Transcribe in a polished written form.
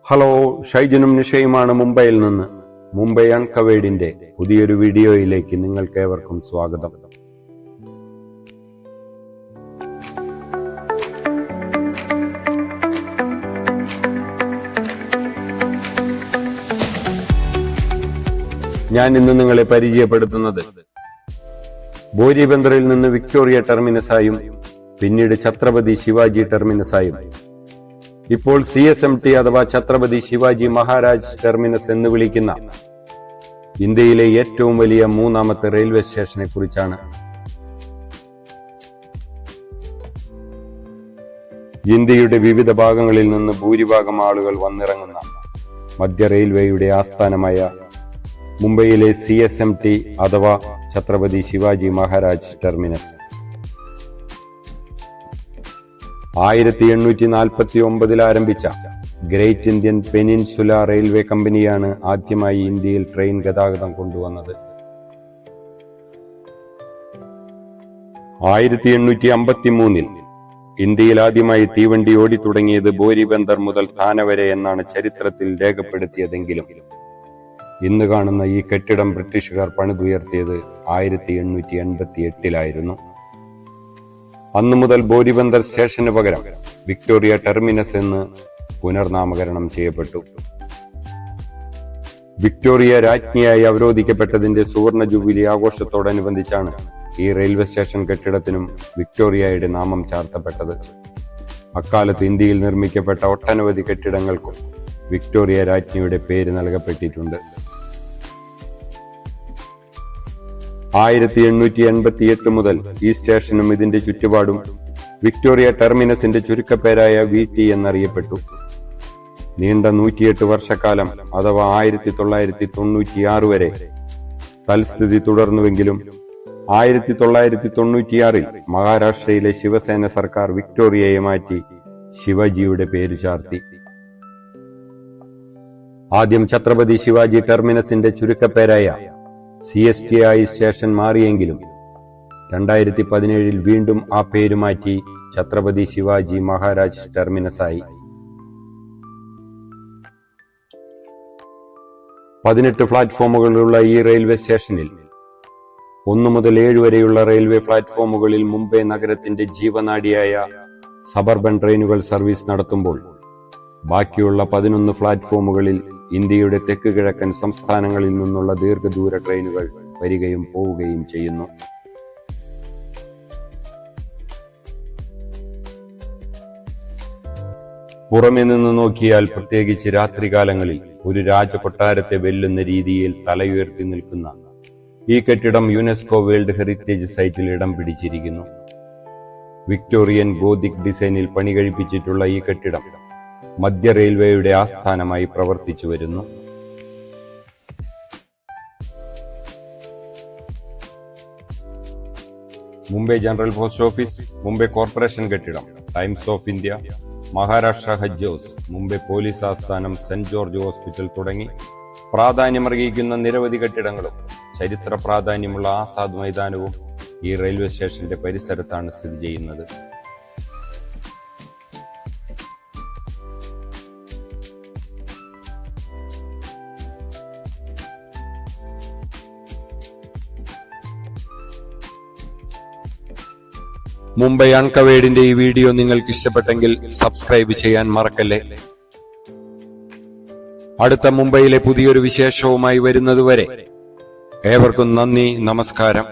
Hello, ഷൈജനും നിഷയുമാണ് മുംബൈയിൽ നിന്ന്. മുംബൈ അൺകവേർഡിന്റെ പുതിയൊരു വീഡിയോയിലേക്ക് നിങ്ങൾക്ക് ഏവർക്കും സ്വാഗതം. ഞാൻ ഇന്ന് നിങ്ങളെ പരിചയപ്പെടുത്തുന്നത് ബോരിബന്ദറിൽ നിന്ന് വിക്ടോറിയ ടെർമിനസായും പിന്നീട് ഛത്രപതി ശിവാജി ടെർമിനസായും ഇപ്പോൾ CSMT അഥവാ ഛത്രപതി ശിവാജി മഹാരാജ് ടെർമിനസ് എന്ന് വിളിക്കുന്ന ഇന്ത്യയിലെ ഏറ്റവും വലിയ മൂന്നാമത്തെ റെയിൽവേ സ്റ്റേഷനെ കുറിച്ചാണ്. ഇന്ത്യയുടെ വിവിധ ഭാഗങ്ങളിൽ നിന്ന് ഭൂരിഭാഗം ആളുകൾ വന്നിറങ്ങുന്ന മധ്യ റെയിൽവേയുടെ ആസ്ഥാനമായ മുംബൈയിലെ CSMT അഥവാ ഛത്രപതി ശിവാജി മഹാരാജ് ടെർമിനസ് 1849 ആരംഭിച്ച ഗ്രേറ്റ് ഇന്ത്യൻ പെനിൻസുല റെയിൽവേ കമ്പനിയാണ് ആദ്യമായി ഇന്ത്യയിൽ ട്രെയിൻ ഗതാഗതം കൊണ്ടുവന്നത്. 1853 ഇന്ത്യയിൽ ആദ്യമായി തീവണ്ടി ഓടിത്തുടങ്ങിയത് ബോരിബന്ദർ മുതൽ താന വരെ എന്നാണ് ചരിത്രത്തിൽ രേഖപ്പെടുത്തിയതെങ്കിലും ഇന്ന് കാണുന്ന ഈ കെട്ടിടം ബ്രിട്ടീഷുകാർ പണിതുയർത്തിയത് 1888 അന്നു മുതൽ ബോരിബന്ദർ സ്റ്റേഷന് പകരം വിക്ടോറിയ ടെർമിനസ് എന്ന് പുനർനാമകരണം ചെയ്യപ്പെട്ടു. വിക്ടോറിയ രാജ്ഞിയായി അവരോധിക്കപ്പെട്ടതിന്റെ സുവർണ ജൂബിലി ആഘോഷത്തോടനുബന്ധിച്ചാണ് ഈ റെയിൽവേ സ്റ്റേഷൻ കെട്ടിടത്തിനും വിക്ടോറിയയുടെ നാമം ചാർത്തപ്പെട്ടത്. അക്കാലത്ത് ഇന്ത്യയിൽ നിർമ്മിക്കപ്പെട്ട ഒട്ടനവധി കെട്ടിടങ്ങൾക്കും വിക്ടോറിയ രാജ്ഞിയുടെ പേര് നൽകപ്പെട്ടിട്ടുണ്ട്. 1888 മുതൽ ഈ സ്റ്റേഷനും ഇതിന്റെ ചുറ്റുപാടും വിക്ടോറിയ ടെർമിനസിന്റെ ചുരുക്കപ്പേരായ VT എന്നറിയപ്പെട്ടു. നീണ്ട 108 വർഷക്കാലം അഥവാ 1996 വരെ തൽസ്ഥിതി തുടർന്നുവെങ്കിലും 1996 മഹാരാഷ്ട്രയിലെ ശിവസേന സർക്കാർ വിക്ടോറിയയെ മാറ്റി ശിവജിയുടെ പേര് ചാർത്തി. ആദ്യം ഛത്രപതി ശിവാജി ടെർമിനസിന്റെ ചുരുക്കപ്പേരായ CST ആയി സ്റ്റേഷൻ മാറിയെങ്കിലും 2017 വീണ്ടും ആ പേര് മാറ്റി ഛത്രപതി ശിവാജി മഹാരാജ് ടെർമിനസായി. 18 പ്ലാറ്റ്ഫോമുകളുള്ള ഈ റെയിൽവേ സ്റ്റേഷനിൽ 1 മുതൽ 7 വരെയുള്ള റെയിൽവേ പ്ലാറ്റ്ഫോമുകളിൽ മുംബൈ നഗരത്തിന്റെ ജീവനാഡിയായ സബർബൻ ട്രെയിനുകൾ സർവീസ് നടത്തുമ്പോൾ ബാക്കിയുള്ള 11 പ്ലാറ്റ്ഫോമുകളിൽ ഇന്ത്യയുടെ തെക്ക് കിഴക്കൻ സംസ്ഥാനങ്ങളിൽ നിന്നുള്ള ദീർഘദൂര ട്രെയിനുകൾ വരികയും പോവുകയും ചെയ്യുന്നു. പുറമെ നിന്ന് നോക്കിയാൽ, പ്രത്യേകിച്ച് രാത്രികാലങ്ങളിൽ, ഒരു രാജകൊട്ടാരത്തെ വെല്ലുന്ന രീതിയിൽ തലയുയർത്തി നിൽക്കുന്ന ഈ കെട്ടിടം യുനെസ്കോ വേൾഡ് ഹെറിറ്റേജ് സൈറ്റിൽ ഇടം പിടിച്ചിരിക്കുന്നു. വിക്ടോറിയൻ ഗോതിക് ഡിസൈനിൽ പണി കഴിപ്പിച്ചിട്ടുള്ള ഈ കെട്ടിടം മധ്യ റെയിൽവേയുടെ ആസ്ഥാനമായി പ്രവർത്തിച്ചു വരുന്നു. Mumbai general post office, Mumbai corporation കെട്ടിടം, Times of India, Maharashtra Haj house, Mumbai police ആസ്ഥാനം, സെന്റ് ജോർജ് ഹോസ്പിറ്റൽ തുടങ്ങി പ്രാധാന്യമർഹിക്കുന്ന നിരവധി കെട്ടിടങ്ങളും ചരിത്ര പ്രാധാന്യമുള്ള ആസാദ് മൈതാനവും ഈ റെയിൽവേ സ്റ്റേഷന്റെ പരിസരത്താണ് സ്ഥിതി ചെയ്യുന്നത്. മുംബൈ അൺകവേർഡിന്റെ ഈ വീഡിയോ നിങ്ങൾക്ക് ഇഷ്ടപ്പെട്ടെങ്കിൽ സബ്സ്ക്രൈബ് ചെയ്യാൻ മറക്കല്ലേ. അടുത്ത മുംബൈയിലെ പുതിയൊരു വിശേഷവുമായി വരുന്നതുവരെ ഏവർക്കും നന്ദി, നമസ്കാരം.